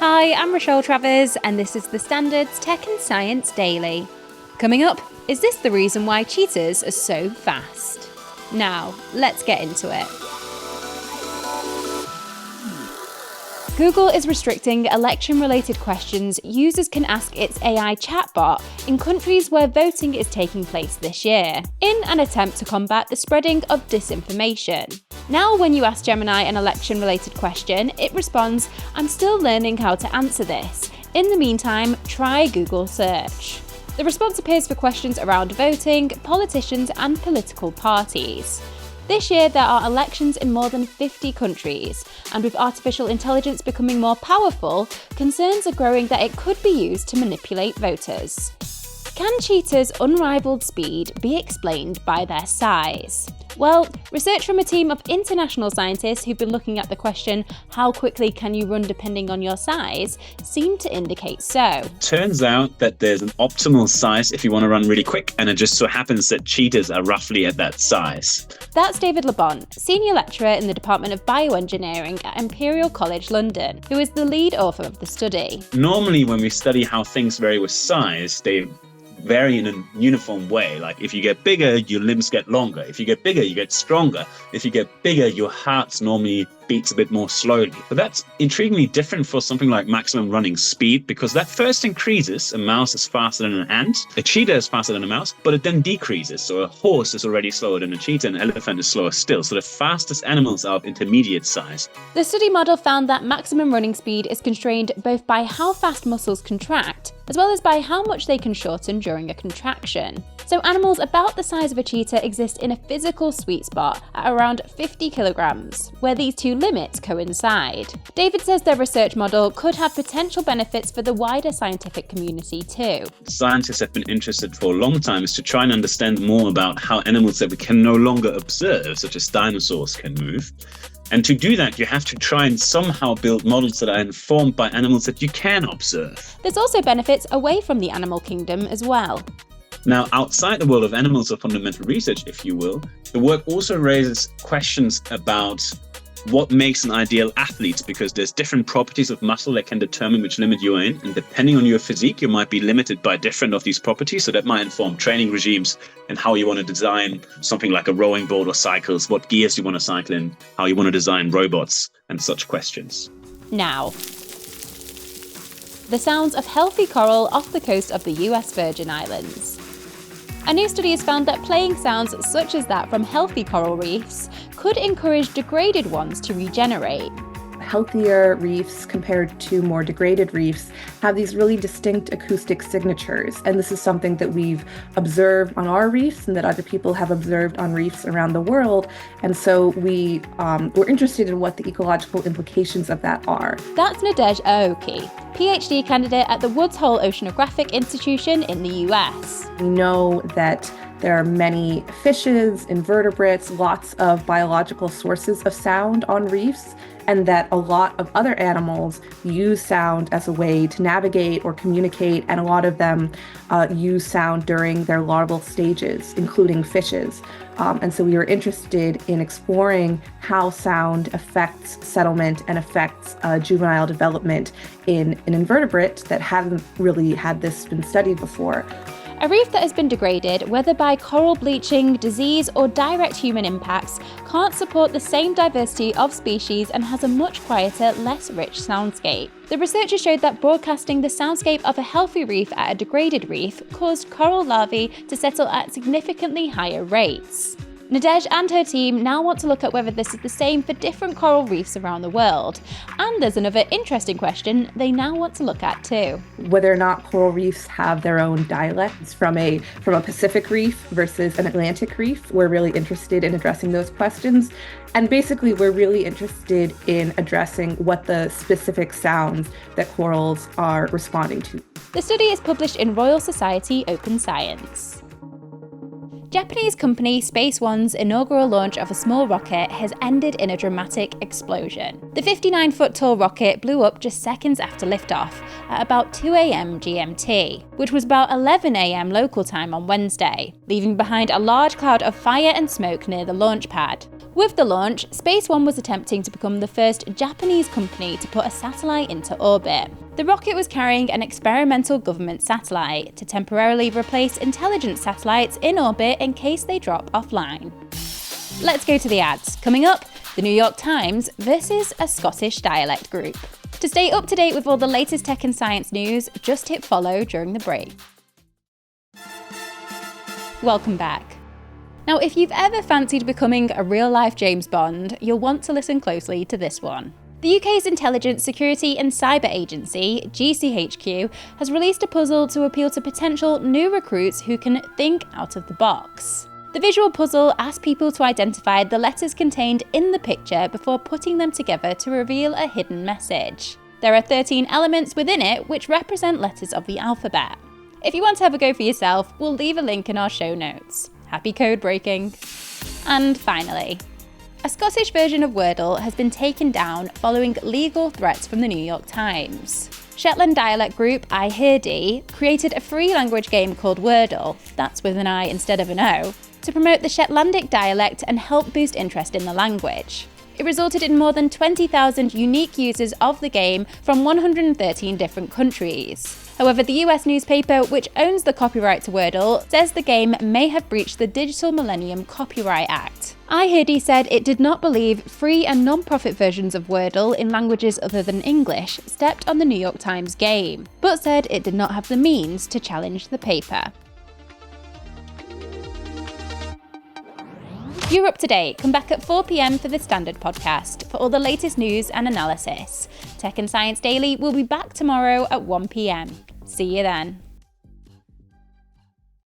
Hi, I'm Rochelle Travers, and this is the Standards Tech and Science Daily. Coming up, is this the reason why cheetahs are so fast? Now, let's get into it. Google is restricting election-related questions users can ask its AI chatbot in countries where voting is taking place this year, in an attempt to combat the spreading of disinformation. Now, when you ask Gemini an election-related question, it responds, "I'm still learning how to answer this. In the meantime, try Google search." The response appears for questions around voting, politicians, and political parties. This year, there are elections in more than 50 countries, and with artificial intelligence becoming more powerful, concerns are growing that it could be used to manipulate voters. Can cheetahs' unrivalled speed be explained by their size? Well, research from a team of international scientists who've been looking at the question, how quickly can you run depending on your size, seem to indicate so. Turns out that there's an optimal size if you want to run really quick, and it just so happens that cheetahs are roughly at that size. That's David Labonte, Senior Lecturer in the Department of Bioengineering at Imperial College London, who is the lead author of the study. Normally, when we study how things vary with size, they vary in a uniform way. Like if you get bigger, your limbs get longer. If you get bigger, you get stronger. If you get bigger, your heart normally beats a bit more slowly. But that's intriguingly different for something like maximum running speed, because that first increases. A mouse is faster than an ant, a cheetah is faster than a mouse, but it then decreases. So a horse is already slower than a cheetah, an elephant is slower still. So the fastest animals are of intermediate size. The study model found that maximum running speed is constrained both by how fast muscles contract, as well as by how much they can shorten during a contraction. So animals about the size of a cheetah exist in a physical sweet spot at around 50 kilograms, where these two limits coincide. David says their research model could have potential benefits for the wider scientific community too. Scientists have been interested for a long time is to try and understand more about how animals that we can no longer observe, such as dinosaurs, can move. And to do that, you have to try and somehow build models that are informed by animals that you can observe. There's also benefits away from the animal kingdom as well. Now, outside the world of animals or fundamental research, if you will, the work also raises questions about what makes an ideal athlete, because there's different properties of muscle that can determine which limit you're in. And depending on your physique, you might be limited by different of these properties. So that might inform training regimes and how you want to design something like a rowing boat or cycles, what gears you want to cycle in, how you want to design robots and such questions. Now, the sounds of healthy coral off the coast of the US Virgin Islands. A new study has found that playing sounds such as that from healthy coral reefs could encourage degraded ones to regenerate. Healthier reefs compared to more degraded reefs have these really distinct acoustic signatures. And this is something that we've observed on our reefs and that other people have observed on reefs around the world. And so we're interested in what the ecological implications of that are. That's Nadège Aoki, PhD candidate at the Woods Hole Oceanographic Institution in the US. We know that there are many fishes, invertebrates, lots of biological sources of sound on reefs, and that a lot of other animals use sound as a way to navigate or communicate, and a lot of them use sound during their larval stages, including fishes. And so we were interested in exploring how sound affects settlement and affects juvenile development in an invertebrate that hadn't really had this been studied before. A reef that has been degraded, whether by coral bleaching, disease, or direct human impacts, can't support the same diversity of species and has a much quieter, less rich soundscape. The researchers showed that broadcasting the soundscape of a healthy reef at a degraded reef caused coral larvae to settle at significantly higher rates. Nadège and her team now want to look at whether this is the same for different coral reefs around the world. And there's another interesting question they now want to look at too. Whether or not coral reefs have their own dialects from a Pacific reef versus an Atlantic reef. We're really interested in addressing those questions. And basically, we're really interested in addressing what the specific sounds that corals are responding to. The study is published in Royal Society Open Science. Japanese company Space One's inaugural launch of a small rocket has ended in a dramatic explosion. The 59-foot tall rocket blew up just seconds after liftoff at about 2 a.m. GMT, which was about 11 a.m. local time on Wednesday, leaving behind a large cloud of fire and smoke near the launch pad. With the launch, Space One was attempting to become the first Japanese company to put a satellite into orbit. The rocket was carrying an experimental government satellite to temporarily replace intelligence satellites in orbit in case they drop offline. Let's go to the ads. Coming up, the New York Times versus a Scottish dialect group. To stay up to date with all the latest tech and science news, just hit follow during the break. Welcome back. Now, if you've ever fancied becoming a real-life James Bond, you'll want to listen closely to this one. The UK's Intelligence, Security and Cyber Agency, GCHQ, has released a puzzle to appeal to potential new recruits who can think out of the box. The visual puzzle asks people to identify the letters contained in the picture before putting them together to reveal a hidden message. There are 13 elements within it which represent letters of the alphabet. If you want to have a go for yourself, we'll leave a link in our show notes. Happy code breaking. And finally, a Scottish version of Wordle has been taken down following legal threats from the New York Times. Shetland dialect group iHeardy created a free language game called Wordle, that's with an I instead of an O, to promote the Shetlandic dialect and help boost interest in the language. It resulted in more than 20,000 unique users of the game from 113 different countries. However, the US newspaper, which owns the copyright to Wordle, says the game may have breached the Digital Millennium Copyright Act. iHeardy said it did not believe free and non-profit versions of Wordle in languages other than English stepped on the New York Times game, but said it did not have the means to challenge the paper. You're up to date. Come back at 4 p.m. for the Standard podcast for all the latest news and analysis. Tech and Science Daily will be back tomorrow at 1 p.m. See you then.